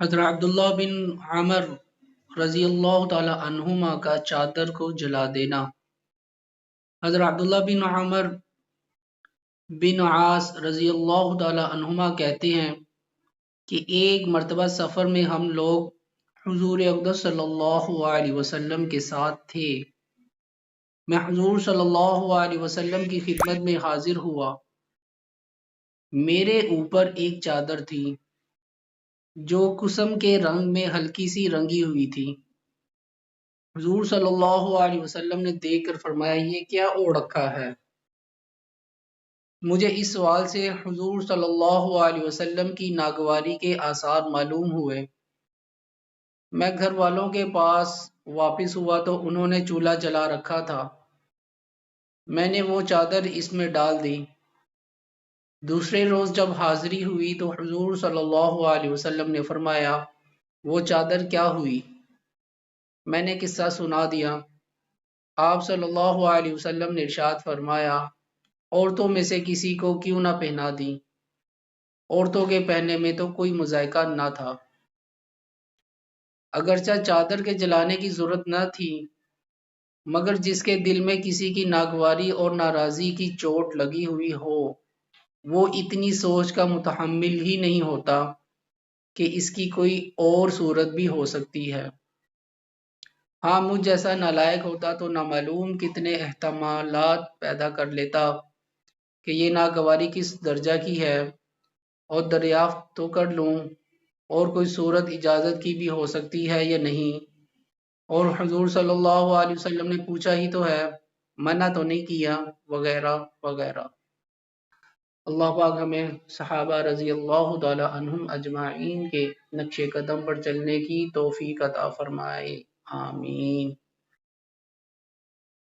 حضرت عبداللہ بن عمر رضی اللہ تعالی عنہما کا چادر کو جلا دینا۔ حضرت عبداللہ بن عمر بن عاص رضی اللہ تعالی عنہما کہتے ہیں کہ ایک مرتبہ سفر میں ہم لوگ حضور اقدس صلی اللہ علیہ وسلم کے ساتھ تھے۔ میں حضور صلی اللہ علیہ وسلم کی خدمت میں حاضر ہوا۔ میرے اوپر ایک چادر تھی جو کسم کے رنگ میں ہلکی سی رنگی ہوئی تھی۔ حضور صلی اللہ علیہ وسلم نے دیکھ کر فرمایا، یہ کیا اوڑھ رکھا ہے؟ مجھے اس سوال سے حضور صلی اللہ علیہ وسلم کی ناگواری کے آثار معلوم ہوئے۔ میں گھر والوں کے پاس واپس ہوا تو انہوں نے چولہا جلا رکھا تھا۔ میں نے وہ چادر اس میں ڈال دی۔ دوسرے روز جب حاضری ہوئی تو حضور صلی اللہ علیہ وسلم نے فرمایا، وہ چادر کیا ہوئی؟ میں نے قصہ سنا دیا۔ آپ صلی اللہ علیہ وسلم نے ارشاد فرمایا، عورتوں میں سے کسی کو کیوں نہ پہنا دی؟ عورتوں کے پہننے میں تو کوئی مذائقہ نہ تھا۔ اگرچہ چادر کے جلانے کی ضرورت نہ تھی، مگر جس کے دل میں کسی کی ناگواری اور ناراضی کی چوٹ لگی ہوئی ہو، وہ اتنی سوچ کا متحمل ہی نہیں ہوتا کہ اس کی کوئی اور صورت بھی ہو سکتی ہے۔ ہاں، مجھ جیسا نالائق ہوتا تو نامعلوم کتنے احتمالات پیدا کر لیتا کہ یہ ناگواری کس درجہ کی ہے، اور دریافت تو کر لوں اور کوئی صورت اجازت کی بھی ہو سکتی ہے یا نہیں، اور حضور صلی اللہ علیہ وسلم نے پوچھا ہی تو ہے، منع تو نہیں کیا، وغیرہ وغیرہ۔ اللہ پاک ہمیں صحابہ رضی اللہ تعالی عنہم اجمعین کے نقش قدم پر چلنے کی توفیق عطا فرمائے، آمین۔